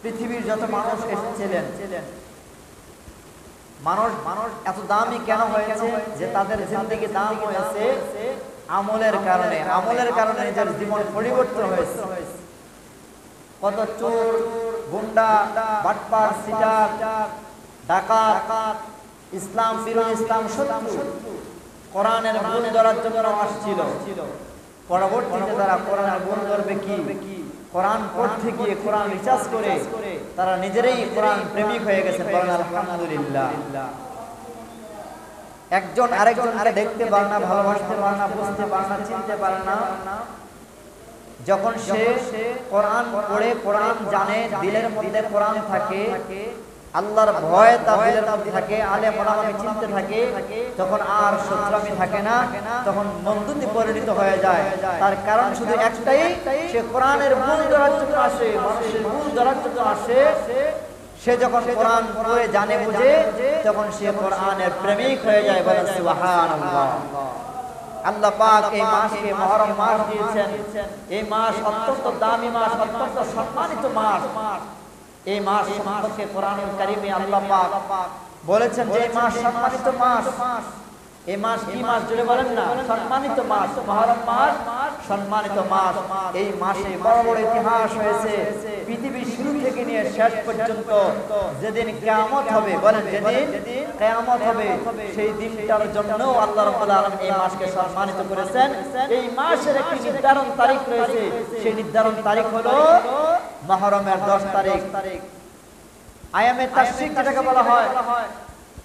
পৃথিবীর যত মানুষ এসেছিলেন, মানুষ এত দামি কেন হয়েছে? যে তাদের জিন্দেগি দাম হয়েছে আমলের কারণে নিজের জীবন পরিবর্তন হয়েছে। কত চোর, গুন্ডা, বাটপার, সিটার, ডাকাত, ইসলাম বিরোধী, ইসলাম শত্রু কোরআনের গুণ ধরার জন্য আসছিল। পরবর্তীতে তারা কোরআনের গুণ ধরবে কি? কোরআন পড়তে গিয়ে, কোরআন রিসার্চ করে তারা নিজেরাই কোরআন প্রেমিক হয়ে গেছেন। বলেন আলহামদুলিল্লাহ। একজন আরেকজনকে দেখতে পারে না, ভালোবাসতে পারে না, বুঝতে পারে না, চিনতে পারে না। যখন সে কোরআন পড়ে, কোরআন জানে, দিলের মধ্যে কোরআন থাকে, আল্লাহর ভয় তার দিলের মধ্যে থাকে, আলেম ওলামাকে চিনতে থাকে, তখন আর শত্রুমি থাকে না, তখন বন্ধুত্বে পরিণত হয়ে যায়। তার কারণ শুধু একটাই, সে কোরআনের গুণ ধরার জন্য আসে, মানুষের গুণ ধরার জন্য আসে। সে যখন কোরআন পড়ে জানে, বুঝে, তখন সে কোরআনের প্রেমিক হয়ে যায়। বলেন সুবহানাল্লাহ। আল্লাহ পাক এই মাসকে মুহররম মাস দিয়েছেন। এই মাস অত্যন্ত দামি মাস, অত্যন্ত সম্মানিত মাস। এই মাস সম্পর্কে কোরআনুল কারীমে আল্লাহ পাক বলেছেন যে এই মাস সম্মানিত মাস। এই মাস কি মাস জুড়ে বলেন না? সম্মানিত মাস, মুহররম মাস সম্মানিত মাস। এই মাসে বড় বড় ইতিহাস হয়েছে, পৃথিবীর শুরু থেকে নিয়ে শেষ পর্যন্ত। যেদিন কিয়ামত হবে, বলেন যেদিন কিয়ামত হবে, সেই দিনটার জন্য আল্লাহ রাব্বুল আলামিন এই মাসকে সম্মানিত করেছেন। এই মাসের একটি নির্ধারণ তারিখ রয়েছে, সেই নির্ধারণ তারিখ হলো মুহররমের 10 তারিখ, আয়ামে তাশরিক যেটাকে বলা হয়,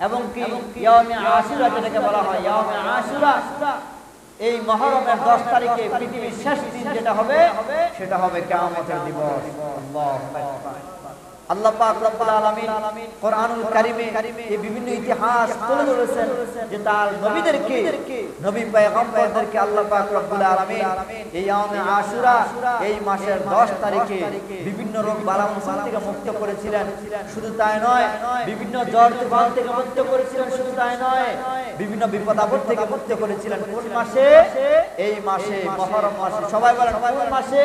এবং কি ইয়াউমে আশুরা যেটাকে বলা হয়, ইয়াউমে আশুরা। এই মুহররমের 10 তারিখে পৃথিবীর শেষ দিন যেটা হবে, সেটা হবে কিয়ামতের দিবস। আল্লাহু আকবার। আল্লাহ পাক রব্বুল আলামিন কোরআনুল কারীমে এই বিভিন্ন ইতিহাস তুলে ধরেছেন যে তার নবীদেরকে, নবী পয়গম্বরদেরকে আল্লাহ পাক রব্বুল আলামিন এই ইয়াউমে আশুরা, এই মাসের 10 তারিখে বিভিন্ন রোগ বালা মুসিবত থেকে মুক্ত করেছিলেন। শুধু তাই নয়, বিভিন্ন জ্বর তুফান থেকে মুক্ত করেছিলেন। শুধু তাই নয়, বিভিন্ন বিপদ আপদ থেকে মুক্ত করেছিলেন। কোন মাসে? এই মাসে, মুহররম মাসে। সবাই বলেন কোন মাসে?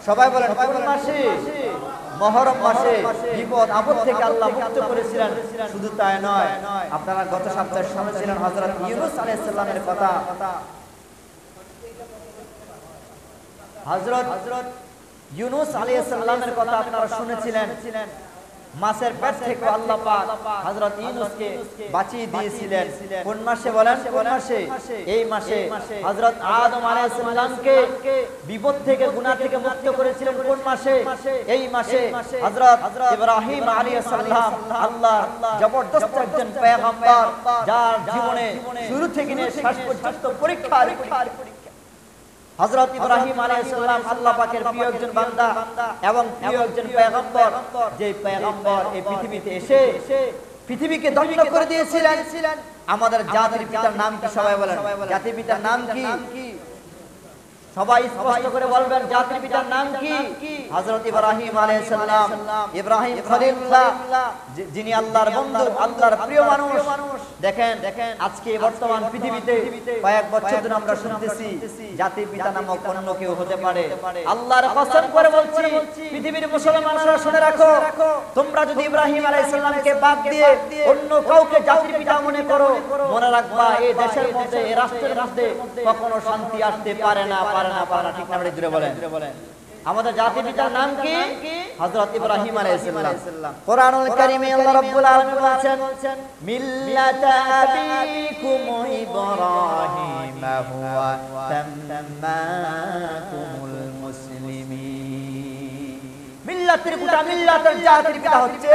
সবাই বলেন কোন মাসে? মুহররম মাসে বিপদ আপদ থেকে আল্লাহ মুক্ত করেছিলেন। শুধু তাই নয়, আপনারা গত সপ্তাহে শুনেছিলেন হযরত ইউনূস আলাইহিস সালামের কথা। হযরত ইউনূস আলাইহিস সালামের কথা আপনারা শুনেছিলেন। মাছের পেট থেকে আল্লাহ পাক হযরত ইউনূসকে বাঁচিয়ে দিয়েছিলেন। কোন মাসে বলেন? কোন মাসে? এই মাসে। হযরত আদম আলাইহিস সালামকে বিপদ থেকে, গুনাহ থেকে মুক্ত করেছিলেন। কোন মাসে? এই মাসে। হযরত ইব্রাহিম আলাইহিস সালাম আল্লাহর জবরদস্ত একজন পয়গম্বর, যার জীবনে শুরু থেকে নিয়ে শেষ পর্যন্ত পরীক্ষা। হযরত ইব্রাহিম আলাইহিস সালাম আল্লাহ পাকের প্রিয় একজন বান্দা এবং প্রিয় একজন পয়গম্বর, যে পয়গম্বর এই পৃথিবীতে এসে পৃথিবীকে ধ্বংস করে দিয়েছিলেন। আমাদের জাতির পিতার নাম কি? সবাই বলেন জাতির পিতার নাম কি? সবাই স্পষ্ট করে বলবেন জাতির পিতার নাম কি? হযরত ইব্রাহিম আলাইহিস সালাম, ইব্রাহিম খলিলুল্লাহ, যিনি আল্লাহর বন্ধু, আল্লাহর প্রিয় মানুষ। দেখেন আজকে বর্তমান পৃথিবীতে কয়েক বছর ধরে আমরা শুনতেছি জাতির পিতা নামক অন্য কেউ হতে পারে। আল্লাহর কসম করে বলছি, পৃথিবীর মুসলমানরা শুনে রাখো, তোমরা যদি ইব্রাহিম আলাইহিস সালামকে বাদ দিয়ে অন্য কাউকে জাতির পিতা মনে করো, মনে রাখবা এই দেশের মধ্যে, এই রাষ্ট্রের মধ্যে কখনো শান্তি আসতে পারে না। ঠিক না? জুড়ে বলেন। আমাদের জাতির পিতার নাম কি? হযরত ইব্রাহিম আলাইহিস সালাম। কুরআনুল কারীমে আল্লাহ রাব্বুল আলামিন বলেন, মিল্লাতা আবিকুম ইব্রাহিম হুয়া সাম্মাকুমুল মুসলিমিন। মিল্লাতের পিতা, মিল্লাতের জাতির পিতা হচ্ছে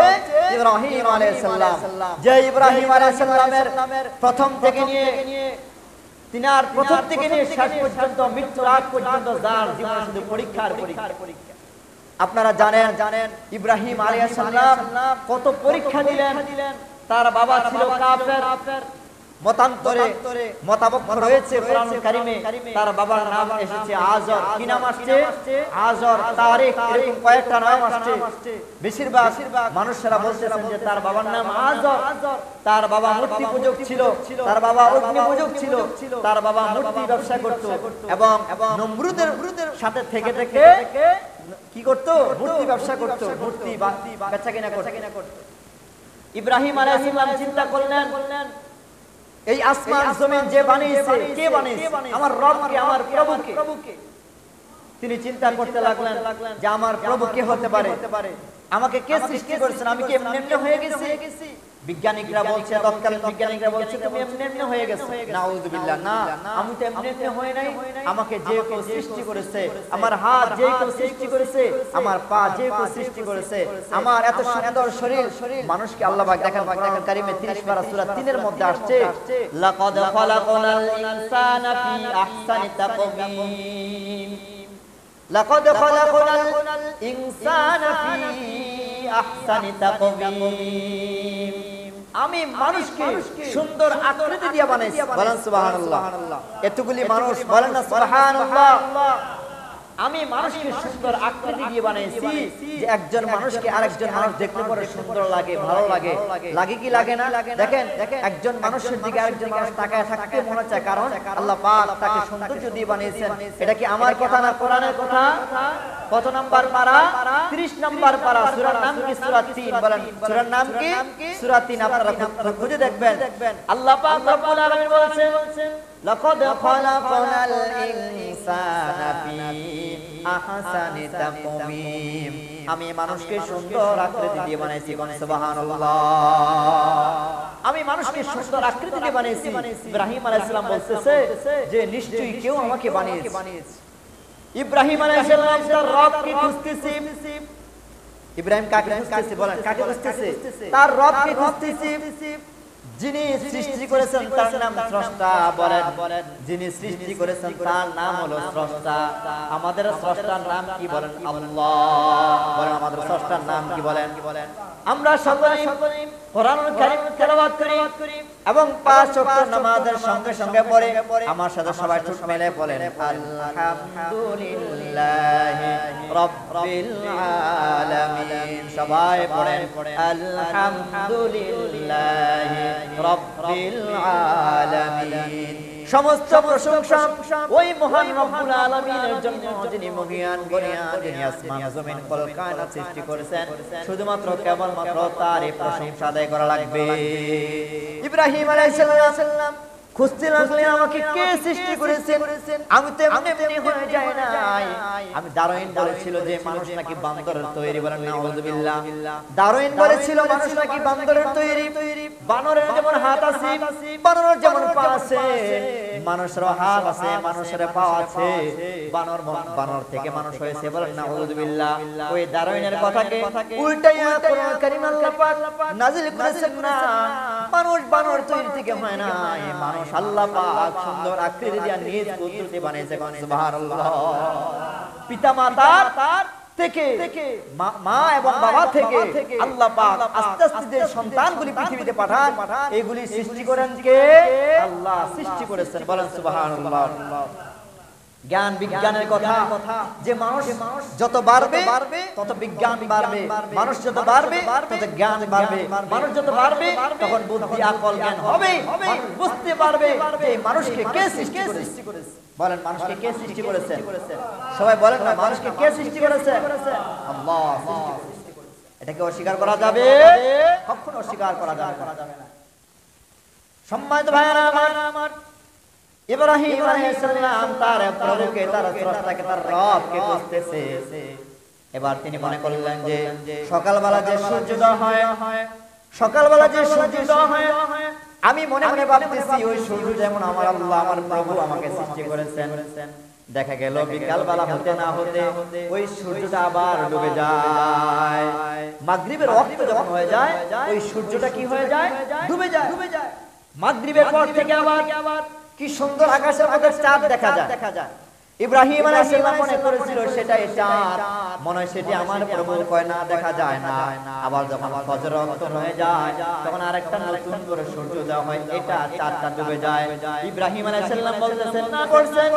ইব্রাহিম আলাইহিস সালাম। যে ইব্রাহিম আলাইহিস সালামের প্রথম থেকে নিয়ে তিনার প্রথম থেকে নিয়ে শেষ পর্যন্ত, মৃত্যুর আগ পর্যন্ত যার জীবনে শুধু পরীক্ষার পরীক্ষা। আপনারা জানেন ইব্রাহিম আলাইহিস সালাম কত পরীক্ষা দিলেন। তার বাবা ছিল কাফের, মতান্তরে মতাবক্ষ রয়েছে কোরআন কারিমে তার বাবার নাম এসেছে আজর। কি নাম আসছে? আজর, তারিক, এরকম কয়েকটা নাম আসছে। বেশিরভাগ মানুষেরা বলতেছেন যে তার বাবার নাম আজর, তার বাবা মূর্তি পূজক ছিল, তার বাবা অগ্নি পূজক ছিল, তার বাবা মূর্তি ব্যবসা করত এবং নমরুদের সাথে থেকে থেকে কি করত? মূর্তি ব্যবসা করত, মূর্তি বেচা কিনা করত। ইব্রাহিম আলাইহিস সালাম চিন্তা করলেন, এই আসমান জমিন যে বানিয়েছে, কে বানিয়েছে? আমার রবকে, আমার প্রভুকে। তিনি চিন্তা করতে লাগলেন যে আমার প্রভু কে হতে পারে, আমাকে কে সৃষ্টি করেছেন, আমি কি এমনি হয়ে গেছি? বিজ্ঞানীরা বলছে, তৎকালীন বিজ্ঞানীরা বলছে তুমি এমনি হয়ে গেছো। নাউযুবিল্লাহ, না, আমি তো এমনি হই নাই। আমাকে যে কেউ সৃষ্টি করেছে, আমার হাত যে কেউ সৃষ্টি করেছে, আমার পা যে কেউ সৃষ্টি করেছে, আমার এত সুন্দর শরীর, মানুষকে আল্লাহ পাক দেখেন কোরআন কারীমে 30 পারা সূরা 3 এর মধ্যে আসছে, লাকাদ খালাকনাল ইনসানা ফি আহসানি তাকওয়িম, লাকাদ খালাকনাল ইনসানা ফি আহসানি তাকওয়িম। আমি মানুষকে সুন্দর আকৃতি দিয়ে বানাইছি। বলেন সুবহানাল্লাহ। এতগুলি মানুষ বলেন না সুবহানাল্লাহ। আমি মানুষকে সুন্দর আকৃতি দিয়ে বানাইছি যে একজন মানুষকে আরেকজন মানুষ দেখলে পরে সুন্দর লাগে, ভালো লাগে। লাগে কি লাগে না? দেখেন একজন মানুষের দিকে আরেকজন মানুষ তাকায় থাকতে মনে চায়, কারণ আল্লাহ পাক তাকে সৌন্দর্য দিয়ে বানিয়েছেন। এটা কি আমার কথা না, কোরআনের কথা? কত নাম্বার পারা? 30 নাম্বার পারা। সূরার নাম কি? সূরা 3। বলেন সূরার নাম কি? সূরা 3। আপনারা খুঁজে দেখবেন। আল্লাহ পাক রব্বুল আলামিন বলেছেন, লাকাদ খালাকনাল ইনসানা ফি আহসানি তাকওয়িম। আমি মানুষকে সুন্দর আকৃতি দিয়ে বানাইছি। সুবহানাল্লাহ। আমি মানুষকে সুন্দর আকৃতি দিয়ে বানিয়েছি। ইব্রাহিম আলাইহিস সালাম বলতেছে যে নিশ্চয়ই কেউ আমাকে বানিয়েছে। ইব্রাহিম আলাইহিস সালাম তার রবকে খুঁজতেছে। ইব্রাহিম কাকে খুঁজতেছে? বলেন কাকে খুঁজতেছে? তার রবকে খুঁজতেছে। যিনি সৃষ্টি করেছেন তার নাম স্রষ্টা। বলেন যিনি সৃষ্টি করেছেন তার নাম হলো স্রষ্টা। আমাদের স্রষ্টার নাম কি? বলেন আল্লাহ। বলেন আমাদের স্রষ্টার নাম কি? বলেন। আমরা সকলেই কোরআনুল কারীম তেলাওয়াত করি এবং 5 ওয়াক্ত নামাজের সঙ্গে সঙ্গে পড়ে। আমার সাথে সবাই ঠোঁট মেলে বলেন আলহামদুলিল্লাহি রাব্বিল আলামিন। সবাই পড়েন আলহামদুলিল্লাহি রাব্বিল আলামিন। সমস্ত প্রশংসা ওই মহান রব্বুল আলামিনের জন্য, যিনি মহিয়ান গনিয়ান, যিনি আসমান জমিন কল কায়নাত সৃষ্টি করেছেন। শুধুমাত্র কেবলমাত্র তারই প্রশংসা আদায় করা লাগবে। ইব্রাহিম আলাইহিস সালাম খুঁজতে লাগলেন আমাকে কে সৃষ্টি করেছেন। আমি তো এমনি হয়ে যায় নাই। আমি দারুইন বলেছিল যে মানুষ নাকি বান্দরের তৈরি। বলেন নাউযুবিল্লাহ। দারুইন বলেছিল মানুষ নাকি বান্দরের তৈরি। বানরের যেমন হাত আছে, বানরের যেমন পা আছে, মানুষের হাত আছে, মানুষের পা আছে, বানর থেকে মানুষ হয়েছে। বলেন নাউযুবিল্লাহ। ওই দারুইনের কথাকে উল্টাইয়া কোরআন কারীম আল্লাহ পাক নাযিল করেছেন না, মানুষ বানর তৈরি থেকে হয় না, মানুষ আল্লাহ পাক সুন্দর আকৃতি দিয়ে নিজ কুদরতে বানিয়েছে। সুবহানাল্লাহ। পিতা মাতার থেকে, মা এবং বাবা থেকে আল্লাহ পাক আস্তে আস্তে যে সন্তানগুলি পৃথিবীতে পাঠান, এগুলি সৃষ্টি করেন কে? আল্লাহ সৃষ্টি করেছেন। বলেন সুবহানাল্লাহ। জ্ঞান বিজ্ঞানের কথা যে মানুষ যত বাড়বে তত বিজ্ঞান বাড়বে, মানুষ যত বাড়বে তত জ্ঞান বাড়বে, মানুষ যত বাড়বে তখন বুদ্ধি আকল জ্ঞান হবে। মানুষ বুঝতে পারবে যে মানুষকে কে সৃষ্টি করেছে। বলেন মানুষকে কে সৃষ্টি করেছেন? সবাই বলেন না মানুষকে কে সৃষ্টি করেছে? আল্লাহ সৃষ্টি করেছে। এটাকে অস্বীকার করা যাবে? কখনো অস্বীকার করা যাবে না। সম্মানিত ভাইরা আমার, ইব্রাহিম আলাইহিস সালাম তার প্রভুকে, তার স্রষ্টাকে, তার রবকে খুঁজতেছে। এবার তিনি মনে করলেন যে সকালবেলা যে সূর্যোদয় হয়, সকালবেলা যে সূর্যোদয় হয়, আমি মনে মনে ভাবতেছি ওই সূর্য যেমন আমার আল্লাহ, আমার প্রভু আমাকে সৃষ্টি করেছেন। দেখা গেল বিকাল বেলা হতে না হতে ওই সূর্যটা আবার ডুবে যায়। মাগরিবের ওয়াক্ত যখন হয়ে যায় ওই সূর্যটা কি হয়ে যায়? ডুবে যায়। মাগরিবের পর থেকে আবার কি সুন্দর আকাশের মধ্যে চাঁদ দেখা যায়। ইব্রাহিম আলাইহিস সালাম মনে করেছিল সেটা চাঁদ, মনে হয় সেটি আমার প্রভু, কয় না দেখা যায় না। আবার যখন ফজর ওয়াক্ত হয়ে যায় তখন আরেকটা নতুন করে সূর্যোদয় হয়, এটা চাঁদটা ডুবে যায়। ইব্রাহিম আলাইহিস সালাম বলতেছেন না করছেন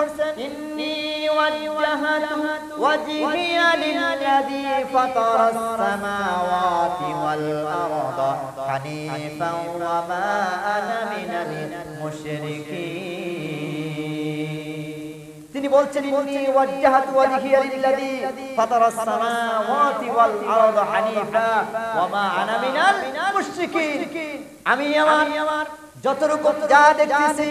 ইন্নী ওয়াজজাহাতু ওয়াজহিয়া লিল্লাযী ফাতারাস সামাওয়াতি ওয়াল আরদা হানিফান ওয়া মা আনা মিনাল মুশরিকিন। তিনি বলছেন ইন্নী ওয়াজজাহাতু ওয়াজহিয়া লিল্লাযী ফাতারাস সামাওয়াতি ওয়াল আরদা হানিফা ওয়া মা আনা মিনাল মুশরিকিন। আমি আমার যতটুকু যা দেখতেছি,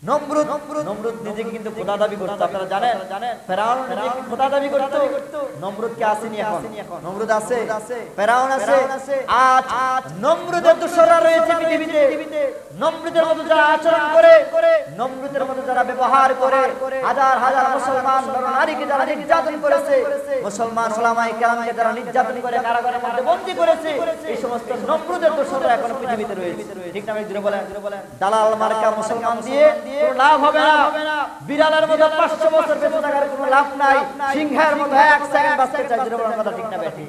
নমরুদ নিজেকে কিন্তু খোদা দাবি করত, আপনারা জানেন। ফেরাউন নিজেকে খোদা দাবি করত, নমরুদ কে আসেনি এখন? নমরুদ আছে, ফেরাউন আছে। আজ নমরুদের দোসররা রয়েছে পৃথিবীতে। নমরুদের মতো যারা আচরণ করে, নমরুদের মতো যারা ব্যবহার করে, হাজার হাজার মুসলমান নারীকে যারা নির্যাতন করেছে, মুসলমান উলামায়ে কেরামকে যারা নির্যাতন করে কারাগারের মধ্যে বন্দী করেছে, এই সমস্ত নমরুদের দোসররা এখন পৃথিবীতে রয়েছে। ঠিক না? জোরে বলেন। দালাল মার্কা মুসলমান দিয়ে কোনো লাভ হবে না। বিড়ালের মতো 500 বছর বেঁচে থাকার কোনো লাভ নাই। সিংহের মতো 1 সেকেন্ড বাঁচতে চাই। জোরে বলেন কথা ঠিক না বেঠিক?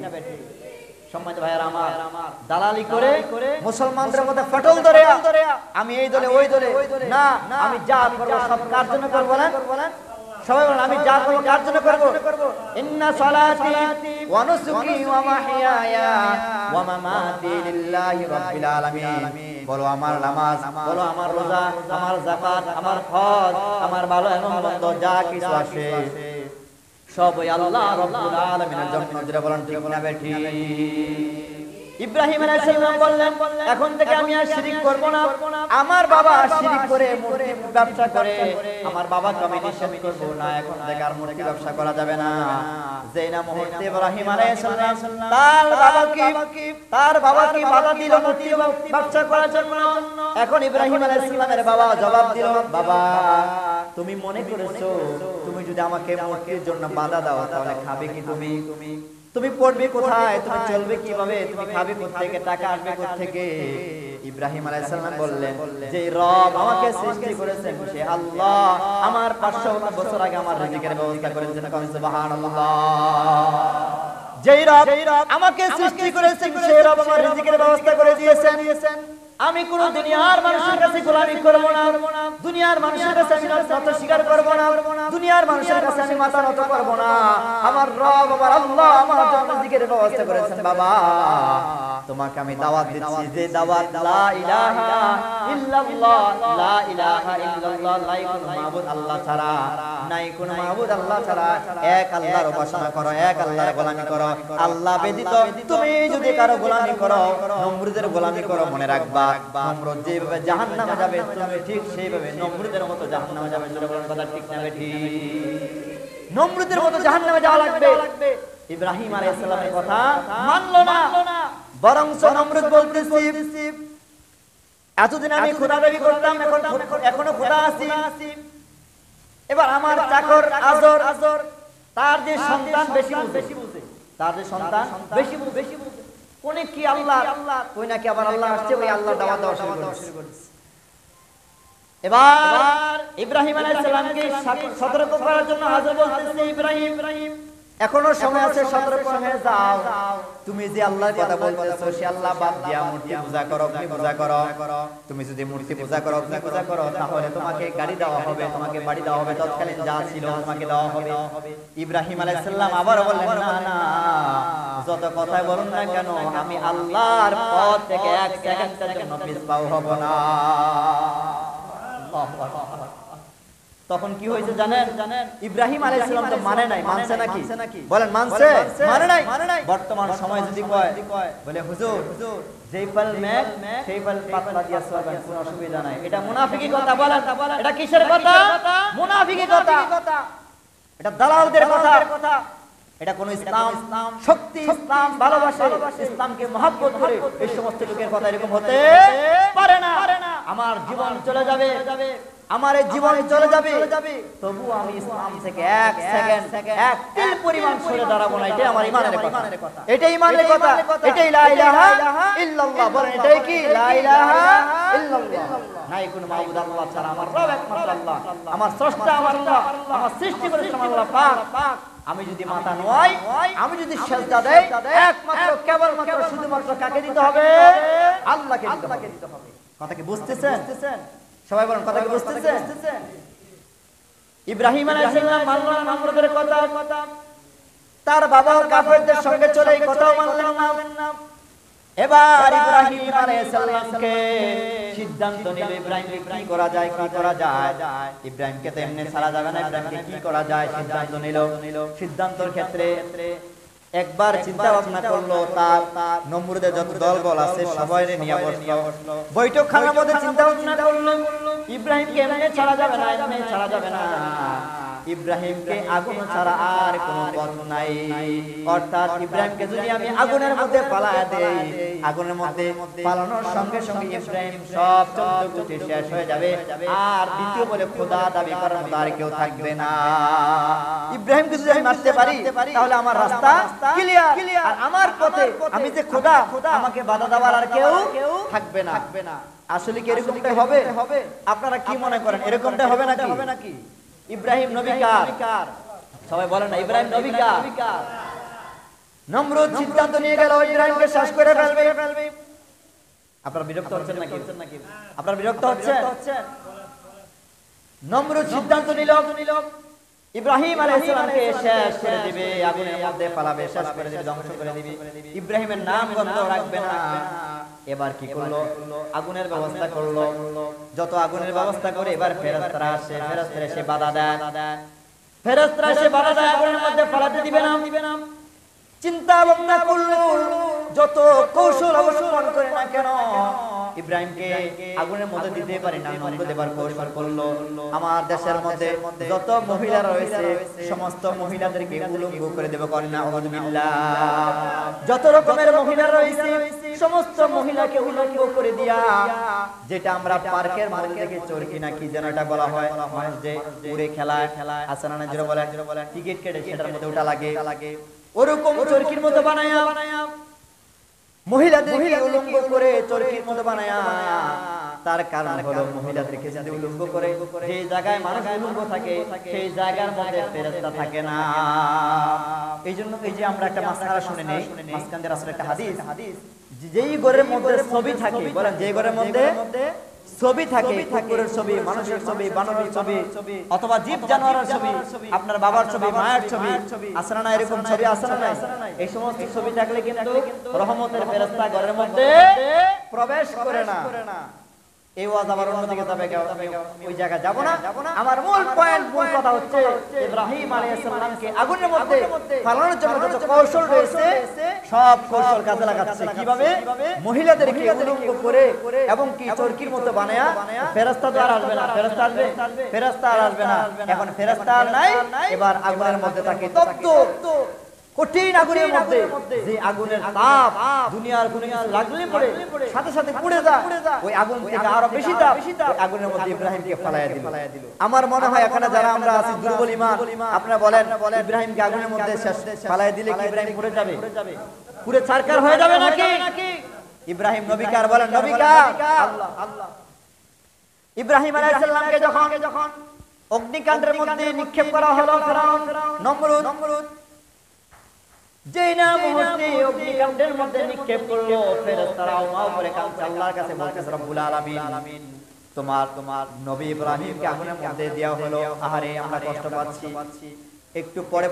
সম্মানিত ভাইরা আমার, দালালি করে মুসলমানদের মধ্যে ফাটল ধরে আমি এই দলে ওই দলে না, আমি যা করব সব কার জন্য করব? বলেন সবাই বলেন, আমি যা করব কার জন্য করব? ইন্না সালাতি ওয়া নুসুকি ওয়া মাহইয়ায়া ওয়া মামাতি লিল্লাহি রাব্বিল আলামিন। বলো আমার নামাজ, বলো আমার রোজা, আমার যাকাত, আমার হজ, আমার ভালো এবং মন্দ যা কিছু আছে সব ওই আল্লাহ রাব্বুল আলামিনের জন্য। যেটা বলেন ঠিক না বেঠিক? ইব্রাহিম আলাইহিস সালাম বললেন এখন থেকে আমি আর শিরক করব না। আমার বাবা শিরক করে মূর্তি ব্যবসা করে, আমার বাবাকে আমি নিষেধ করব না, এখন থেকে আর মূর্তি ব্যবসা করা যাবে না। যেই না মুহূর্তে ইব্রাহিম আলাইহিস সালাম তার বাবাকে বাধা দিল মূর্তি ব্যবসা করার জন্য, এখন ইব্রাহিম আলাইহিস সালামের বাবা জবাব দিল, বাবা তুমি মনে করেছো তুমি যদি আমাকে মূর্তির জন্য বাধা দাও তাহলে খাবে কি তুমি পড়বে কোথায়, তুমি চলবে কিভাবে, তুমি খাবে কোথা থেকে, টাকা আসবে কোথা থেকে? ইব্রাহিম আলাইহিস সালাম বললেন যে রব আমাকে সৃষ্টি করেছেন সে আল্লাহ, আমার 500 বছর আগে আমার রিজিকের ব্যবস্থা করেছেন। সুবহানাল্লাহ। যেই রব আমাকে সৃষ্টি করেছেন সেই রব আমার রিজিকের ব্যবস্থা করে দিয়েছেন। আমি কোন দুনিয়ার মানুষের কাছে গোলামি করব না, দুনিয়ার মানুষের কাছে আমি নত স্বীকার করব না, দুনিয়ার মানুষের কাছে আমি মাথা নত করব না। আমার রব আমার আল্লাহ আমার জন্য রিজিকের ব্যবস্থা করেছেন। বাবা তোমাকে আমি দাওয়াত দিচ্ছি, যে দাওয়াত লা ইলাহা ইল্লাল্লাহ, লা ইলাহা ইল্লাল্লাহ, নাই কোন মাবুদ আল্লাহ ছাড়া, নাই কোন মাবুদ আল্লাহ ছাড়া, এক আল্লাহর উপাসনা করো, এক আল্লাহর গোলামি করো। আল্লাহ ব্যতীত তুমি যদি কারো গোলামি করো, নমরুদের গোলামি করো, মনে রাখবা নমরুদ যেভাবে জাহান্নামে যাবে তুমি ঠিক সেইভাবে নমরুদের মতো জাহান্নামে যাবে। জোরে বলেন কথা ঠিক না বেঠিক? নমরুদের মতো জাহান্নামে যাওয়া লাগবে। ইব্রাহিম আলাইহিস সালামের কথা মানলো না, বরং নমরুদ বলতেছি এতদিন আমি খোদা দাবি করতাম, এখনো খোদা আছি। এবার আমার চাকর আজর তার যে সন্তান বেশি বুঝে, তার যে সন্তান বেশি বুঝে, কোনে কি আল্লাহ, কই নাকি আবার আল্লাহ আসছে, ওই আল্লাহর দাওয়াত দেওয়া শুরু করেছে। এবার ইব্রাহিম আলাইহিস সালামকে সতর্ক করার জন্য হাজর বলতেছে, ইব্রাহিম এখনো সময় আছে, সতর্ক হয়ে যাও। তুমি যে আল্লাহর কথা বলতেছো সে আল্লাহ বাদ দিয়া মূর্তি পূজা করো, অগ্নি পূজা করো। তুমি যদি মূর্তি পূজা করো, অগ্নি পূজা করো, তাহলে তোমাকে গাড়ি দেওয়া হবে, তোমাকে বাড়ি দেওয়া হবে, তৎকালীন যা ছিল তোমাকে দেওয়া হবে। ইব্রাহিম আলাইহিস সালাম আবার বললেন, না যত কথাই বলুন না কেন আমি আল্লাহর পথ থেকে এক সেকেন্ডের জন্য পিছপা হব না। তখন কি হয়েছে জানেন? ইব্রাহিম আলাইহিস সালাম তো মানে নাই, মানছে নাকি? বলেন মানছে? মানে নাই। বর্তমান সময় যদি কয় বলে হুজুর যেই ফল মেঘ সেই ফল পাতলা দিয়া সরবেন, কোনো অসুবিধা নাই, এটা মুনাফিকি কথা। বলেন এটা কিসের কথা? মুনাফিকি কথা, এটা দালালদের কথা। এটা কোন ইসলাম শক্তি, ইসলাম ভালোবাসে, ইসলামকে মহব্বত করে এই সমস্ত লোকের কথা এরকম হতে পারে না। আমার জীবন চলে যাবে, আমার এই জীবন চলে যাবে, তবু আমি ইসলাম থেকে এক সেকেন্ড এক তিল পরিমাণ সরে দাঁড়াবো না। এটাই আমার ঈমানের কথা, এটাই ঈমানের কথা, এটাই লা ইলাহা ইল্লাল্লাহ। বলেন এটাই কি লা ইলাহা ইল্লাল্লাহ? নাই কোনো মাবুদ আল্লাহ ছাড়া, আমার রব একমাত্র আল্লাহ, আমার স্রষ্টা আমার আল্লাহ, আমার সৃষ্টি করেছেন আমার আল্লাহ পাক। আমি যদি মাথা নোয়াই, আমি যদি সিজদা দেই, একমাত্র কেবলমাত্র শুধুমাত্র কাকে দিতে হবে? আল্লাহকে দিতে হবে। কথা কি বুঝতেছেন? সবাই বলেন কথা কি বুঝতেছেন? ইব্রাহিম আলাইহিস সালাম মানলেন না নমরুদের কথা, তার বাবা কাফেরদের সঙ্গে চলে এই কথাও মানলেন না। এবার ইব্রাহিম আলাইহিস সালামকে সিদ্ধান্ত নিল ইব্রাহিমকে কি করা যায়, কি করা যায়। ইব্রাহিমকে তো এমনি ছাড়া যাবে না, ইব্রাহিমকে কি করা যায় সিদ্ধান্ত নিল। সিদ্ধান্তের ক্ষেত্রে একবার চিন্তা ভাবনা করলো, তার নমরুদের যত দলবল আছে সবাইকে নিয়ে বসলো, বৈঠকখানার মধ্যে চিন্তা ভাবনা করলো ইব্রাহিমকে এমনি ছাড়া যাবে না, এমনি ছাড়া যাবে না। ইব্রাহিমকে আগুন ছাড়া আর কোনো পথ নাই। অর্থাৎ ইব্রাহিমকে যদি আমি আগুনের মধ্যে পালায়া দেই, আগুনের মধ্যে পালানোর সঙ্গে সঙ্গে ইব্রাহিম সব 14 গোত্র শেষ হয়ে যাবে, আর দ্বিতীয় বলে খোদা দাবি করার মতো আর কেউ থাকবে না। ইব্রাহিমকে যদি আমি মারতে পারি তাহলে আমার রাস্তা ক্লিয়ার, আর আমার পথে আমি যে খোদা, আমাকে বাধা দেওয়ার আর কেউ থাকবে না। আসলে কি এরকমটাই হবে? আপনারা কি মনে করেন এরকমটা হবে নাকি? ইব্রাহিম নবী কার? সবাই বলেন না ইব্রাহিম নবী কার? নমরুদ সিদ্ধান্ত নিয়ে গেল ইব্রাহিমকে শেষ করে ফেলবে। আপনারা বিরক্ত হচ্ছেন নাকি? আপনারা বিরক্ত হচ্ছেন? নমরুদ সিদ্ধান্ত নিল ইব্রাহিম আলাইহিস সালামকে শেষ করে দিবে, আগুনের মধ্যে পালাবে, শেষ করে দিবে, ধ্বংস করে দিবে, ইব্রাহিমের নাম গন্ধ রাখবে না। এবার কি করলো? আগুনের ব্যবস্থা করলো। যত আগুনের ব্যবস্থা করে এবার ফেরেশতারা আসে, ফেরেশতারা এসে বাধা দেয়, ফেরেশতারা এসে বাধা দেয়, আগুনের মধ্যে পালাতে দিবে না। চিন্তা ভাবনা করলো, যত কৌশল অবলম্বন করে না কেন ইব্রাহিমকে আগুনের মধ্যে দিতে পারি না। নমরুদ এবার কৌশল করলো, আমার দেশের মধ্যে যত মহিলা রয়েছে সমস্ত মহিলাদেরকে উলঙ্গ করে দেব। করেন আউযুবিল্লাহ। যত রকমের মহিলা রয়েছে সমস্ত মহিলাকে উলঙ্গ করে দিয়া, যেটা আমরা পার্কের মধ্যে দেখে চরকি না কি যেন এটা বলা হয়, মানুষ যে উড়ে খেলায় আসানা যেটা বলে, টিকিট কেটে সেটার মধ্যে ওটা লাগে, ওরকম চরকির মতো বানায়া মহিলাদেরকে উলঙ্গ করে চরকির মতো বানায়া। তার কারণ হলো মহিলাদেরকে যদি উলঙ্গ করে, সেই জায়গায় মানুষ উলঙ্গ থাকে সেই জায়গার মধ্যে ফেরেশতা থাকে না। এই জন্য এই যে আমরা একটা মাসআলা শুনে নেই, মাসকান্দে রাসূলের একটা হাদিস, যেই ঘরের মধ্যে ছবি থাকে, বলেন যে ঘরের মধ্যে ছবি থাকে, কুকুরের ছবি, মানুষের ছবি, বানরের ছবি, অথবা জীব জানোয়ারের ছবি, আপনার বাবার ছবি, মায়ের ছবি, আছে না এরকম ছবি আছে না? এই সমস্ত ছবি থাকলে কিন্তু রহমতের ফেরেশতা ঘরের মধ্যে প্রবেশ করে না। এই ওয়াজ আবার অন্যদিকে যাবে, ওই জায়গায় যাব না। আমার মূল পয়েন্ট, মূল কথা হচ্ছে ইব্রাহিম আলাইহিস সালামকে আগুনের মধ্যে ফালানোর জন্য যত কৌশল রয়েছে সব কৌশল কাজে লাগাচ্ছে। কিভাবে? মহিলাদেরকে উলঙ্গ করে এবং কি চরকির মতো বানায়া। ফেরেশতা তো আর আসবে না, ফেরেশতা আসবে? ফেরেশতা আর আসবে না। এখন ফেরেশতা আর নাই, এবার আগুনের মধ্যে থাকে তপ্ত কঠিন আগুনের মধ্যে, যে আগুনের তাপ দুনিয়ার কোন লাগলে পড়ে সাথে সাথে পুড়ে যায়, ওই আগুন থেকে আরো বেশি তাপ আগুনের মধ্যে ইব্রাহিমকে ফালায়া দিল। আমার মনে হয় এখানে যারা আমরা আছি দুর্বল ঈমান, আপনারা বলেন ইব্রাহিমকে আগুনের মধ্যে ফালায়া দিলে কি ইব্রাহিম পুড়ে যাবে? পুড়ে ছারখার হয়ে যাবে নাকি? ইব্রাহিম নবী কার? বলেন নবী কার? আল্লাহ। ইব্রাহিম আলাইহিস সালামকে যখন অগ্নিকাণ্ডের মধ্যে নিক্ষেপ করা হলো ফিরাউন নমরুদ, যেই না মুহূর্তে অগ্নিকাণ্ডের মধ্যে নিক্ষেপ করলো, ফেরেশতারা ওমা উপরে কাঁদছে, আল্লাহর কাছে বলতেছে রব্বুল আলামিন তোমার নবী ইব্রাহিমকে আগুনের মধ্যে দেওয়া হলো, আহারে আমরা কষ্ট পাচ্ছি। একটু পরে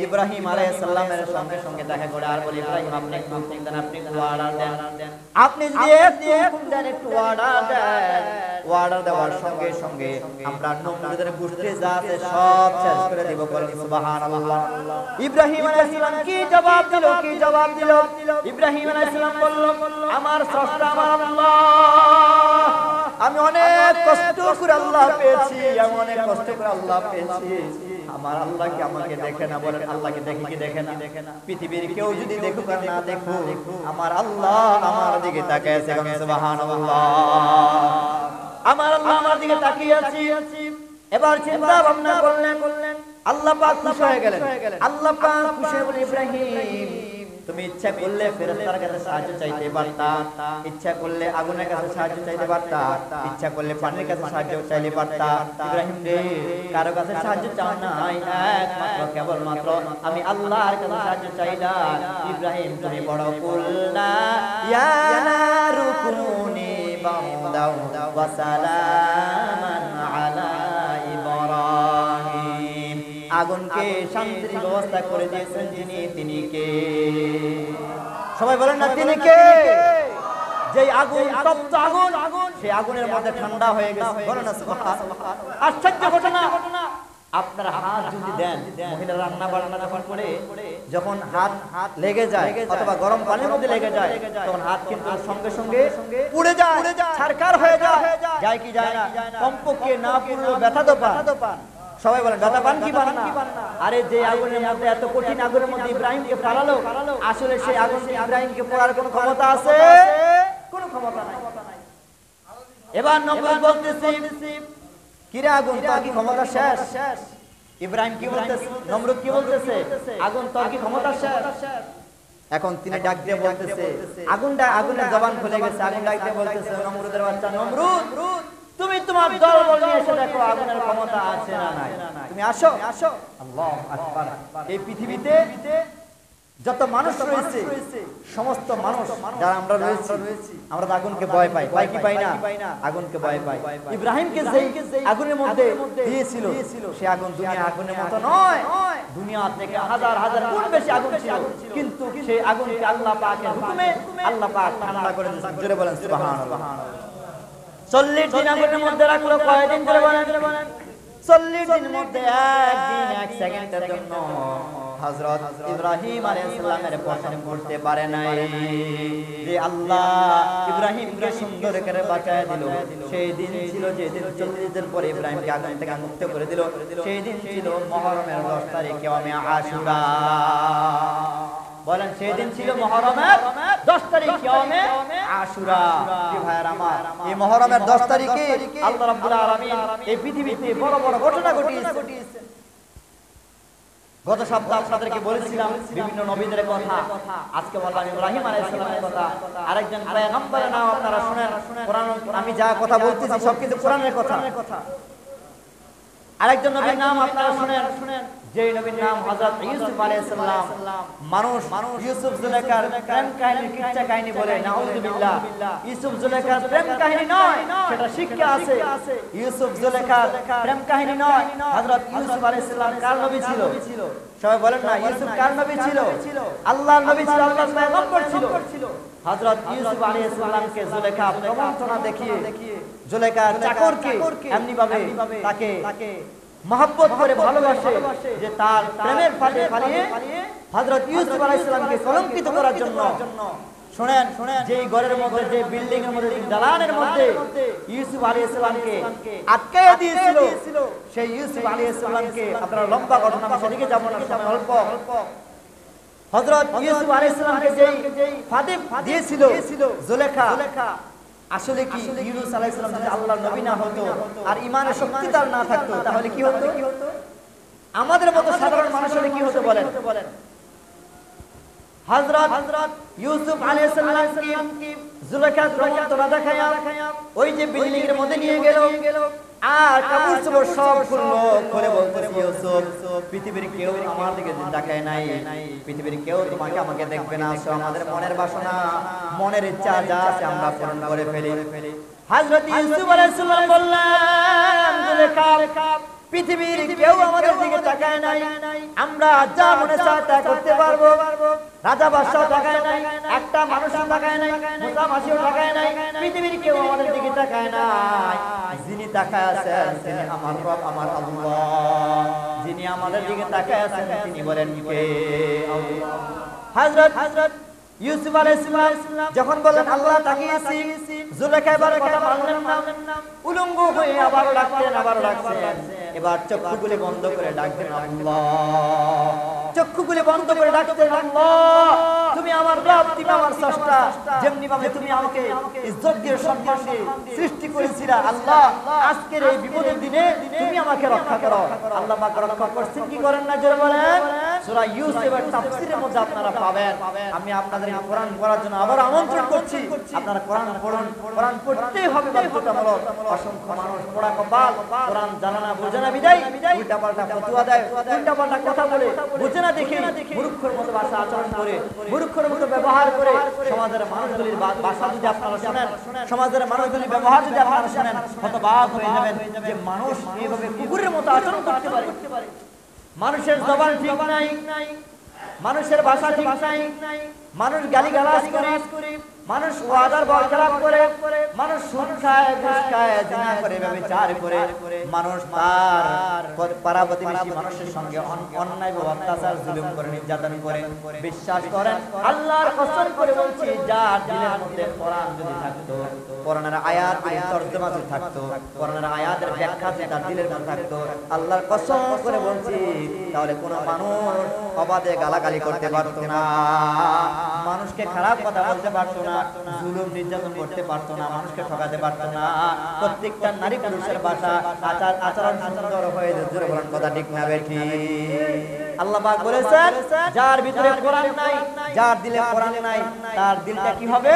ইব্রাহিম আলাইহিস সালামের সঙ্গে সঙ্গে দেখা করে আর বলে ইব্রাহিম আপনি একটু হুকুম দেন, আপনি একটু অর্ডার দেন, আপনি যদি একটু হুকুম দেন, একটু অর্ডার দেন। অর্ডার দেওয়ার সঙ্গে সঙ্গে আমরা নমরুদের গোষ্ঠী যা আছে সব শেষ করে দেব। বলেন সুবহানাল্লাহ। ইব্রাহিম আলাইহিস সালাম কি জবাব দিল? ইব্রাহিম আলাইহিস সালাম বলল আমার স্রষ্টা আমার আল্লাহ, আমি অনেক কষ্ট করে আল্লাহ পেয়েছি, আমি অনেক কষ্ট করে আল্লাহ পেয়েছি। আমার আল্লাহ কি আমাকে দেখে না? বলেন আল্লাহকে দেখে কি দেখে না? পৃথিবীর কেউ যদি দেখুক আর না দেখুক, আমার আল্লাহ আমার দিকে তাকিয়ে আছে। সুবহানাল্লাহ। আমার আল্লাহ আমার দিকে তাকিয়ে আছে। এবার চিন্তা ভাবনা করলেন, আল্লাহ পাক খুশি হয়ে গেলেন। আল্লাহ পাক খুশি হয়ে বলে, ইব্রাহিম তুমি ইচ্ছা করলে ফেরেশতার কাছে সাহায্য চাইতে পারতা, ইচ্ছা করলে আগুনের কাছে সাহায্য চাইতে পারতা, ইচ্ছা করলে পানির কাছে সাহায্য চাইতে পারতা। ইব্রাহিম রে, কারো কাছে সাহায্য চাও নাই, একমাত্র কেবলমাত্র আমি আল্লাহর কাছে সাহায্য চাইলাম। ইব্রাহিম তুমি বড় কুলনা ইয়া নারু কুনি বাউদাও ওয়া সালামান আলা ইব্রাহিম। আগুনকে শান্তির ব্যবস্থা করে দিয়েছেন যিনি, তিনি কে? সবাই বলেন না তিনি কে? যে আগুন, তপ্ত আগুন, সেই আগুনের মধ্যে ঠান্ডা হয়ে গেছে। বলেন না সুবহানাল্লাহ। আশ্চর্য ঘটনা। আপনারা হাত যদি দেন, মহিলা রান্না বান্না যখন করে, যখন হাত লেগে যায় অথবা গরম পানির মধ্যে লেগে যায়, তখন হাত কিন্তু সঙ্গে সঙ্গে পুড়ে যায়, ছারখার হয়ে যায়। যায় কি যায় না? কমপক্ষে না পুড়লেও ব্যথা তো পান। সবাই বলেন ব্যথা পান কি পান না? আরে যে আগুনের মধ্যে, এত কঠিন আগুনের মধ্যে ইব্রাহিমকে পালালো, আসলে সেই আগুন ইব্রাহিমকে পোড়ার কোনো ক্ষমতা আছে? কোনো ক্ষমতা নাই। এবার নমরুদ বলতেছে, কিরে আগুন, তোর কি ক্ষমতা শেষ? ইব্রাহিম কি বলতেছে? নমরুদ কি বলতেছে? আগুন তোর কি ক্ষমতা শেষ? এখন তিনি ডাক দিয়ে বলতেছে, আগুনের জবান খুলে গেছে। আগুন ডাক দিয়ে বলতেছে, নমরুদের বাচ্চা নমরুদ, তুমি তোমার দলবল নিয়ে এসে দেখো আগুনের ক্ষমতা আছে না নাই। তুমি আসো। আল্লাহু আকবার। এই পৃথিবীতে যত মানুষ রয়েছে, সমস্ত মানুষ যারা আমরা রয়েছি, আমরা আগুনকে ভয় পাই। পাই কি পাই না? আগুনকে ভয় পাই। ইব্রাহিমকে যেই আগুনের মধ্যে দিয়েছিল, সে আগুন দুনিয়া আগুনের মতো নয়। দুনিয়া থেকে হাজার হাজার গুণ বেশি আগুন ছিল, কিন্তু সেই আগুনকে আল্লাহ পাকের হুকুমে আল্লাহ পাক ঠান্ডা করে দিয়েছেন। জোরে বলেন সুবহানাল্লাহ। 40 দিন আগুনের মধ্যে রাখলো। কয়দিন করে বলেন? 40 দিনের মধ্যে একদিন, এক সেকেন্ডের জন্য হযরত ইব্রাহিম আলাইহিস সালামের পছন্দ করতে পারে নাই যে আল্লাহ ইব্রাহিমকে সুন্দর করে বাঁচায় দিল। সেই দিন ছিল যেদিন 40 দিন পরে ইব্রাহিমকে আগুন থেকে মুক্ত করে দিল। সেই দিন ছিল মুহররমের 10 তারিখ, ইয়ামে আশুরা। বলেন সেই দিন ছিল মুহররমের 10 তারিখ, ইয়ামে আশুরা। কি ভাইরা আমার, এই মুহররমের 10 তারিখে আল্লাহ রাব্বুল আলামিন এই পৃথিবীতে বড় বড় ঘটনা ঘটিয়েছেন। গত সপ্তাহে আপনাদেরকে বলেছিলাম বিভিন্ন নবীদের কথা, আজকে বললাম ইব্রাহিম আলাইহিস সালামের কথা। আরেকজন পয়গম্বরের নাম আপনারা শুনেন। কোরআন, আমি যা কথা বলতেছি সব কিন্তু কোরআনের কথা। আরেকজন নবীর নাম আপনারা শুনেন, যেই নবীর নাম হযরত ইউসুফ আলাইহিস সালাম। মানুষ ইউসুফ জুলেখার প্রেম কাহিনী, কিচ্ছা কাহিনী বলে, নাউযুবিল্লাহ। ইউসুফ জুলেখার প্রেম কাহিনী নয়, সেটা শিক্ষা আছে। ইউসুফ জুলেখার প্রেম কাহিনী নয়। হযরত ইউসুফ আলাইহিস সালাম কার নবী ছিল? সবাই বলেন না, ইউসুফ কার নবী ছিল? আল্লাহর নবী ছিল, আল্লাহর পয়গম্বর ছিল। হযরত ইউসুফ আলাইহিস সালামকে জুলেখা প্রবঞ্চনা দেখিয়ে, জুলেখার চাকরকে এমনি ভাবে তাকে মহব্বত করে ভালোবাসে যে তার প্রেমের ফাঁদে ফালিয়ে হযরত ইউসুফ আলাইহিস সালামকে কলঙ্কিত করার জন্য। শুনেন, যেই ঘরের মধ্যে, যে বিল্ডিং এর মধ্যে, দালানের মধ্যে ইউসুফ আলাইহিস সালামকে আটকায় দিয়েছিল, সেই ইউসুফ আলাইহিস সালামকে, আপনারা লম্বা ঘটনা সেদিকে যাব না, সময় অল্প। হযরত ইউসুফ আলাইহিস সালামকে যেই ফাঁদে দিয়েছিল জুলেখা, আসলে কি ইউনূস আলাইহিস সালাম যদি আল্লাহর নবী না হতো আর ঈমানের শক্তি তার না থাকতো, তাহলে কি হতো? আমাদের মতো সাধারণ মানুষের কি হতো বলেন? হযরত ইউসুফ আলাইহিস সালামকে জুলেখা প্রবঞ্চনা দেখায়া ওই যে বিল্ডিং এর মধ্যে নিয়ে গেল, আর কাপড় চোপড় সব খুললো, খুলে বলতেছে, ইউসুফ, পৃথিবীর কেউ আমার দিকে তাকায় নাই, পৃথিবীর কেউ তোমাকে আমাকে দেখবে না। আসো, আমাদের মনের বাসনা, মনের ইচ্ছা যা আছে আমরা পূরণ করে ফেলি। হযরত ইউসুফ আলাইহিস সালাম বললেন, জুলেখা, পৃথিবীর কেউ আমাদের দিকে তাকায় নাই, আমরা যা মনে চায় তা করতে পারবো। রাজা বাদশাহ তাকায় নাই, একটা মানুষও তাকায় নাই, মুসা মাসিও তাকায় নাই, পৃথিবীর কেউ আমাদের দিকে তাকায় নাই। যিনি তাকায় আছেন তিনি আমার রব, আমার আল্লাহ। যিনি আমাদের দিকে তাকায় আছেন তিনি বলেন কে? আল্লাহ। হযরত ইউসুফ আলাইহিস সালাম যখন বলেন আল্লাহ তাকিয়েছি, জুলেখা এবার কথা মানলেন না, উলঙ্গ হয়ে আবারও ডাকতেন। এবার চক্ষুগুলি বন্ধ করে ডাকতেন আল্লাহ, চক্ষুগুলি বন্ধ করে ডাকতেন আল্লাহ, তুমি আমার রব, তুমি আমার স্রষ্টা, যেমনি ভাবে তুমি আমাকে ইজ্জত দিয়ে সম্মান দিয়ে সৃষ্টি করেছিলা আল্লাহ, আজকের এই বিপদের দিনে তুমি আমাকে রক্ষা করো। আল্লাহ পাক রক্ষা করছেন কি করেন না জোরে বলেন। সূরা ইউসুফের তাফসীরের মধ্যে আপনারা পাবেন। আমি আপনাদের কোরআন পড়ার জন্য আবার আমন্ত্রণ করছি, আপনারা কোরআন পড়ুন, কোরআন পড়তেই হবে বাধ্যতামূলক। অসংখ্য মানুষ পড়া কপাল, কোরআন জানা না বোঝে না বিদায় উল্টাপাল্টা ফতোয়া দেয়, উল্টাপাল্টা কথা বলে, বুঝে না দেখে মূর্খের মতো ভাষা আচরণ করে, মূর্খের মতো ব্যবহার করে। সমাজের মানুষগুলির ভাষা যদি আপনারা শুনেন, সমাজের মানুষগুলির ব্যবহার যদি আপনারা শুনেন, হতবাক হয়ে যাবেন যে মানুষ এইভাবে কুকুরের মতো আচরণ করতে পারে। মানুষের জবান ঠিক নাই, মানুষের ভাষা ঠিক নাই, মানুষ গালিগালাজ করে, মানুষ ওয়াদার বরখেলাপ করে, মানুষ সুদ খায়, ঘুষ খায়, জিনা করে, ব্যভিচার করে, মানুষ তার পাড়া প্রতিবেশী মানুষের সঙ্গে অন্যায় ও অত্যাচার জুলুম করে, নির্যাতন করে। বিশ্বাস করেন, আল্লাহর কসম করে বলছি, যার দিলের মধ্যে কোরআন যদি থাকতো, কোরআনের আয়াত তরজমা যদি থাকতো, কোরআনের আয়াতের ব্যাখ্যা যদি তার দিলের মধ্যে থাকতো, আল্লাহর কসম করে বলছি, তাহলে কোনো মানুষ অবাধে গালাগালি করতে পারতো না, মানুষকে খারাপ কথা বলতে পারতো না, জুলুম নির্যাতন করতে পারতো না, মানুষকে ঠকাতে পারতো না। প্রত্যেকটা নারী পুরুষের ভাষা আচরণ সুন্দর হয়ে জোরে বলেন কথা ঠিক না বেঠি। আল্লাহ পাক বলেছেন, যার ভিতরে কোরআন নাই, যার দিলে কোরআন নাই, তার দিলটা কি হবে?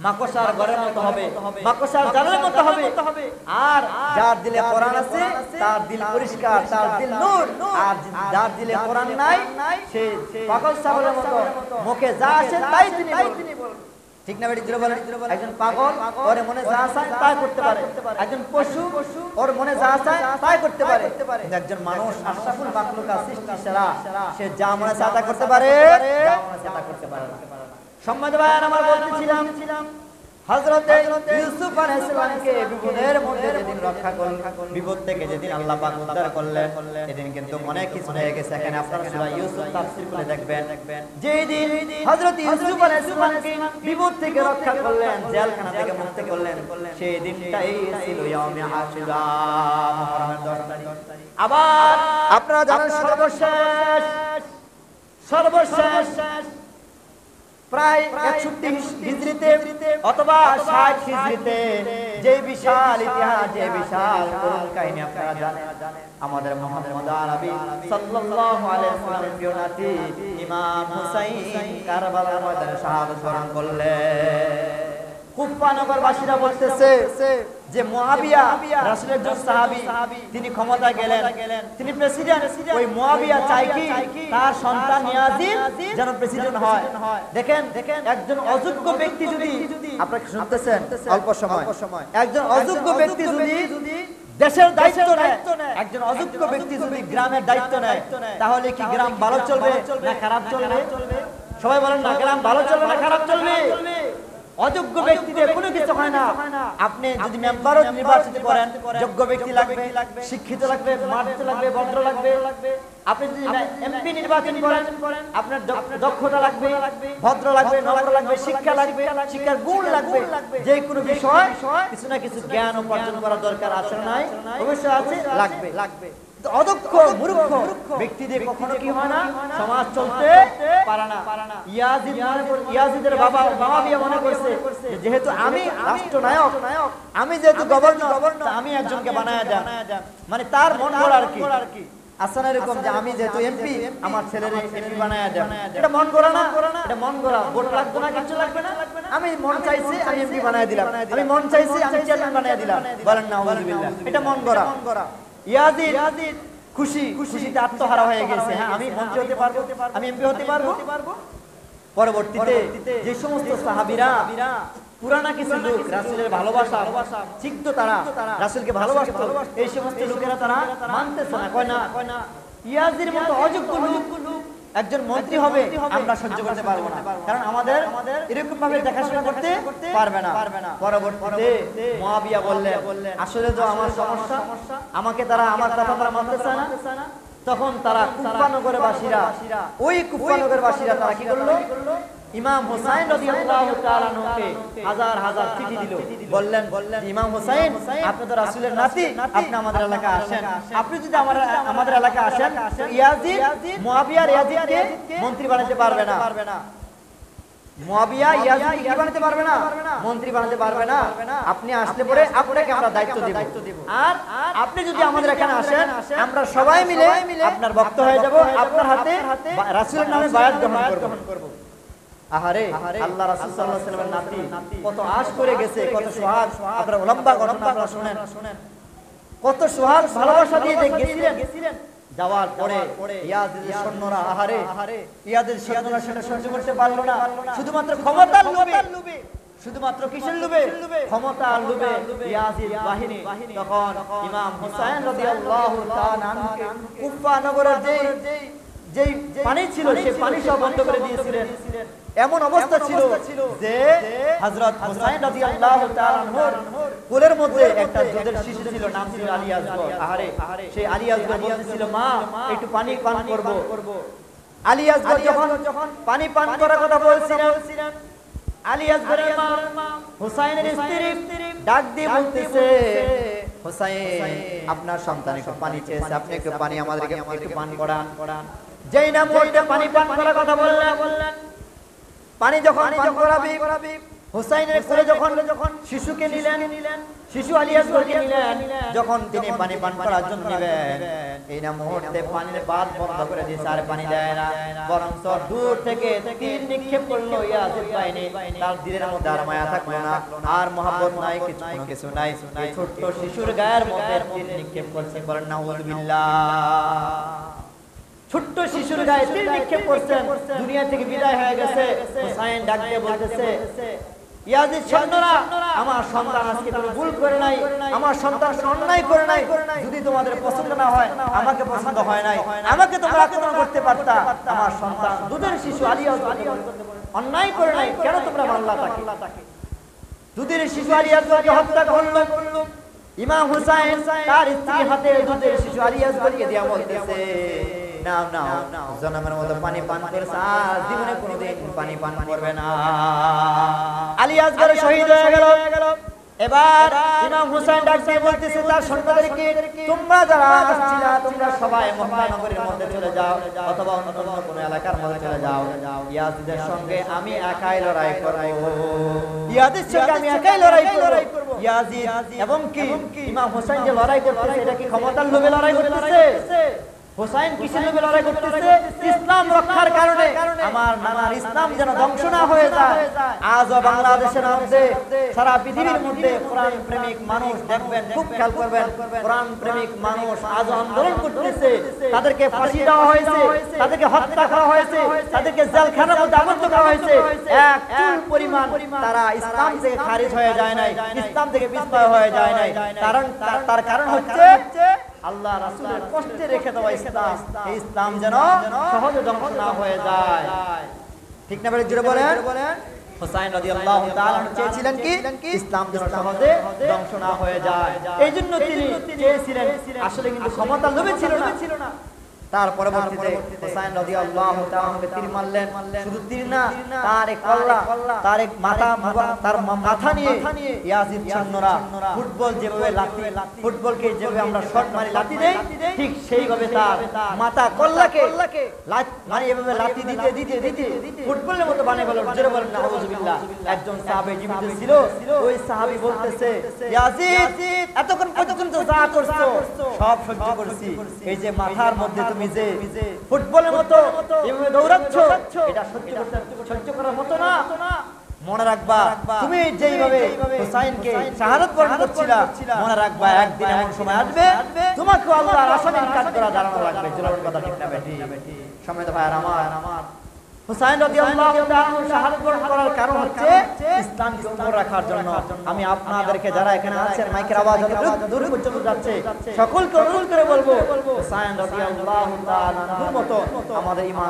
মাকসার ঘরের মতো হবে, মাকসার জালের মতো হবে। আর যার দিলে কোরআন আছে, তার দিল পরিষ্কার, তার দিল নূর। আর যার দিলে কোরআন নাই, সে পাগল ছাগলের মতো, মুখে যা আসে তাই তিনি বলেন। ঠিক না বেটি বলেন? একজন পাগল, ওর মনে যা চায় তাই করতে পারে। একজন পশু, ওর মনে যা চায় তাই করতে পারে। কিন্তু একজন মানুষ, আশরাফুল মাখলুকা, সৃষ্টি সেরা, সে যা মনে চায় তা করতে পারে, যা মনে চায় তা করতে পারে না। সম্মানিত ভাইরা, আমরা বলতেছিলাম হযরতে ইউসুফ আলাইহিস সালামকে বিপদের মধ্যে যেদিন রক্ষা করলেন, বিপদ থেকে যেদিন আল্লাহ পাক উদ্ধার করলেন, এদিন কিন্তু অনেক কিছু হয়ে গেছে। এখানে আপনারা সূরা ইউসুফ তাফসীর করে দেখবেন, যেদিন হযরতে ইউসুফ আলাইহিস সালামকে বিপদ থেকে রক্ষা করলেন, জেলখানা থেকে মুক্ত করলেন, সেই দিনটাই ছিল ইয়াউমে আশুরা, মুহররমের 10 তারিখ। আবার আপনারা জানেন সর্বশেষ প্রায় 61 হিজরিতে অথবা 60 হিজরিতে যে বিশাল ইতিহাস, যে বিশাল করুণ কাহিনী আপনারা জানেন, আমাদের মুহাম্মদ আরবি সাল্লাল্লাহু আলাইহি ওয়াসাল্লামের প্রিয় নাতি ইমাম হুসাইন কারবালার ময়দানে শাহাদাত বরণ করলেন। কুফা নগরবাসীরা বলতেছে যে মুআবিয়া রাসূলের যে সাহাবী, তিনি ক্ষমতায় গেলেন, তিনি প্রেসিডেন্ট। ওই মুআবিয়া চাই কি তার সন্তান ইয়াজিদ যেন প্রেসিডেন্ট হয়। দেখেন, একজন অযোগ্য ব্যক্তি যদি, আপনারা শুনতেছেন অল্প সময়, একজন অযোগ্য ব্যক্তি যদি দেশের দায়িত্ব নেয়, একজন অযোগ্য ব্যক্তি যদি গ্রামের দায়িত্ব নেয়, তাহলে কি গ্রাম ভালো চলবে না খারাপ চলবে? সবাই বলেন না, গ্রাম ভালো চলবে না খারাপ চলবে? অযোগ্য ব্যক্তিদের কোনো কিছু হয় না। আপনি যদি মেম্বারও নির্বাচিত করেন, যোগ্য ব্যক্তি লাগবে, শিক্ষিত লাগবে, মার্জিত লাগবে, ভদ্র লাগবে। আপনি যদি এমপি নির্বাচন করেন, আপনার দক্ষতা লাগবে, ভদ্র লাগবে, নম্র লাগবে, শিক্ষা লাগবে, শিক্ষার গুণ লাগবে। যে কোনো বিষয় কিছু না কিছু জ্ঞান উপার্জন করা দরকার আছে না? অবশ্যই আছে, লাগবে। অদক্ষ মূর্খ ব্যক্তিদের কখনো কি হয় না, সমাজ চলতে পারে না। ইয়াজিদের বাবা মুআবিয়া মনে করছে, যেহেতু আমি রাষ্ট্রনায়ক, আমি যেহেতু গভর্নর, আমি একজনকে বানায়া দেন, মানে তার মন গড়া আর কি। আসলে এরকম যে আমি যেহেতু এমপি, আমার ছেলের এমপি বানায়া দেন, এটা মন গড়া না? এটা মন গড়া। ভোট লাগবে না, কিছু লাগবে না, আমি মন চাইছি আমি এমপি বানায়া দিলাম, আমি মন চাইছি আমি চেয়ারম্যান বানায়া দিলাম। বলেন না আউযুবিল্লাহ, এটা মন গড়া। ইয়াজিদ খুশিতে আত্মহারা হয়ে গেছে। হ্যাঁ, আমি মন্ত্রী হতে পারবো, আমি এমপি হতে পারবো। পরবর্তীতে যে সমস্ত সাহাবীরা পুরানা কিছু লোক রাসূলের ভালোবাসা শিখত, তারা রাসূলকে ভালোবাসতো, এই সমস্ত লোকেরা তারা মানতেছে না, কয় না ইয়াজিদের মতো অযোগ্য লোক একজন মন্ত্রী হবে আমরা সহ্য করতে পারবো না, কারণ আমাদের এরকম ভাবে দেখাশোনা করতে পারবে না। পরবর্তীতে মুআবিয়া বললেন, আসলে তো আমার সমস্যা, আমাকে তারা, আমার কথা তারা মানতেছে না, তখন তারা কুফা নগরের বাসীরা, ওই কুফা নগরের বাসীরা তারা কি করলো, ইমাম হুসাইন রাদিয়াল্লাহু তাআলা আনহুকে হাজার হাজার চিঠি দিল, বললেন ইমাম হুসাইন আপনি তো রাসূলের নাতি, আপনি আমাদের এলাকায় আসেন, আপনি যদি আমাদের এলাকায় আসেন ইয়াজিদ মুয়াবিয়ার ইয়াজিদকে মন্ত্রী বানাতে পারবে না, মুয়াবিয়া ইয়াজিদ কি বানাতে পারবে না, মন্ত্রী বানাতে পারবে না, আপনি আসলে পরে আপনাকে আমরা দায়িত্ব দেব, আর আপনি যদি আমাদের এখানে আসেন আমরা সবাই মিলে আপনার ভক্ত হয়ে যাব, আপনার হাতে রাসূলের নামে বায়াত গ্রহণ করব। আহারে আল্লাহ রাসূল সাল্লাল্লাহু আলাইহি ওয়াসাল্লামের নাতি কত আশ করে গেছে, কত সোহাগ, আপনারা লম্বা ঘটনা আপনারা শুনেন, কত সোহাগ ভালোবাসা দিয়ে গেছিলেন। যাওয়ার পরে ইয়াজিদের সৈন্যরা আহারে ইয়াজিদের সৈন্যরা সেটা সহ্য করতে পারলো না, শুধুমাত্র ক্ষমতার লোভে, শুধুমাত্র কিসের লোভে, ক্ষমতার লোভে ইয়াজিদ বাহিনী তখন ইমাম হুসাইন রাদিয়াল্লাহু তাআলা আনহুকে কুফা নগরের যেই পানি ছিল সেই পানি সব বন্ধ করে দিয়েছিলেন। এমন অবস্থা ছিল যে হযরত হুসাইন রাদিয়াল্লাহু তাআলা আনহুর কোলের মধ্যে একটা দুধের শিশু ছিল, নাম ছিল আলী আসগর। আহারে সেই আলী আসগর বলতেছিল মা একটু পানি পান করব। আলী আসগর যখন পানি পান করার কথা বলছিলেন, আলী আসগরের মা হুসাইনের স্ত্রী ডাক দিয়ে বলতেছে হুসাইন আপনার সন্তান একটু পানি চেয়েছে, আপনি একটু পানি আমাদেরকে একটু পান করান। যেই না মুহূর্তে পানি পান করার কথা বললেন, পানি যখন পান করাবি হুসাইনের কোলে যখন শিশুকে নিলেন, শিশু আলী আসগরকে নিলেন, যখন তিনি পানি পান করার জন্য নেবেন এই না মুহূর্তে পানির বাঁধ বন্ধ করে দিয়েছে, আর পানি দেয় না, বরং দূর থেকে তীর নিক্ষেপ করলো ইয়াজিদ বাহিনী। তার দিলের মধ্যে আর মায়া থাকলো না, আর মহব্বত নাই, কিছু নাই, এই ছোট্ট শিশুর গায়ের মধ্যে তীর নিক্ষেপ করছে, বলেন নাউযুবিল্লাহ। ছোট্ট শিশুর গায়ে তীর নিক্ষেপ করছেন, দুনিয়া থেকে বিদায় হয়ে গেছে। হুসাইন ডাক দিয়ে বলতেছে ইয়াজিদ সৈন্যরা আমার সন্তান আজকে কোনো ভুল করে নাই, আমার সন্তান অন্যায় করে নাই, যদি তোমাদের পছন্দ না হয়, আমাকে পছন্দ হয় নাই, আমাকে তোমরা আক্রমণ করতে পারতা, আমার সন্তান দুধের শিশু আলী আসগর অন্যায় করে নাই, কেন তোমরা মারলা তাকে? দুধের শিশু আলী আসগরকে হত্যা করলো। ইমাম হুসাইন তার স্ত্রী হাতে দুধের শিশু আলী আসগরকে দিয়া বলতেছে নাও জনমের মতো পানি পান করেছে, আর জীবনে কোনোদিন পানি পান করবে না। আলী আসগর শহীদ হয়ে গেল। এবার ইমাম হুসাইন ডাক দিয়ে বলতেছে তার সন্তানদেরকে তোমরা যারা আসছিলা তোমরা সবাই মক্কানগরীর মধ্যে চলে যাও, অথবা অন্য কোনো এলাকার মধ্যে চলে যাও, ইয়াজিদের সঙ্গে আমি একাই লড়াই করব, ইয়াজিদের সঙ্গে আমি একাই লড়াই করব। ইয়াজিদ এবং কি ইমাম হুসাইন যে লড়াই করতেছে এটা কি ক্ষমতার লোভে লড়াই করতেছে? হুসাইন কিসের লোভে লড়াই করতেছে? ইসলাম রক্ষার কারণে, আমার নানার ইসলাম যেন ধ্বংস না হয়ে যায়। আজও বাংলাদেশের মধ্যে সারা পৃথিবীর মধ্যে কোরআন প্রেমিক মানুষ দেখবেন, খুব খেয়াল করবেন, কোরআন প্রেমিক মানুষ আজও আন্দোলন করতেছে, তাদেরকে ফাঁসি দেওয়া হয়েছে, তাদেরকে হত্যা করা হয়েছে, তাদেরকে জেলখানার মধ্যে আবদ্ধ করা হয়েছে, এক চুল পরিমাণ তারা ইসলাম থেকে খারিজ হয়ে যায় নাই, ইসলাম থেকে পিছপা হয়ে যায় নাই। তার কারণ হচ্ছে আল্লাহ রাসূলের কষ্টে রেখে দেওয়া ইসলাম, এই ইসলাম যেন সহজে ধ্বংস না হয়ে যায়। ঠিক না? বলে জুড়ে বলেন। হুসাইন রাদিয়াল্লাহু তাআলা চেয়েছিলেন কি ইসলাম যেন সহজে ধ্বংস না হয়ে যায়, এই জন্য তিনি চেয়েছিলেন, আসলে কিন্তু ক্ষমতার লোভে ছিল না। তার পরবর্তীতে হুসাইন রাদিয়াল্লাহু তাআলা তীর মারলেন, শুধু তীর না, তার এক কল্লা, তার এক মাথা, তার মাথা নিয়ে ইয়াজিদ সৈন্যরা ফুটবল যেভাবে লাথি, ফুটবলকে যেভাবে আমরা শট মারি লাথি দেই, ঠিক সেইভাবে তার মাথা কল্লাকে মানে এভাবে লাথি দিতে ফুটবলের মতো বানিয়ে ফেলল। জোরে বলেন নাউযুবিল্লাহ। একজন সাহাবী জীবিত ছিল, ওই সাহাবী বলতেছে ইয়াজিদ এতক্ষণ পর্যন্ত যা করছো সব সহ্য করেছি, এই যে মাথার মধ্যে তুমি যে ফুটবলের মতো এভাবে দৌড়াচ্ছ এটা সহ্য করার মতো না। মনে রাখবা তুমি যেইভাবে হুসাইনকে শাহাদাত বরণ করছিলা, মনে রাখবা একদিন এমন সময় আসবে তোমাকে আল্লাহর আসামির কাঠগড়ায় দাঁড়ানো লাগবে। জোরে কথা ঠিক না বেটি? সম্মানিত ভাইরা আমার, হুসাইন রাদিয়াল্লাহু তাআলা শাহাদাত বরণ করার কারণ হচ্ছে ইসলামকে অমর রাখার জন্য। আমি আপনাদেরকে যারা এখানে আছেন, মাইকের আওয়াজ দূর পর্যন্ত যাচ্ছে, সকলকে অনুরোধ করে বলবো হুসাইন রাদিয়াল্লাহু তাআলার মতো আমাদের ঈমান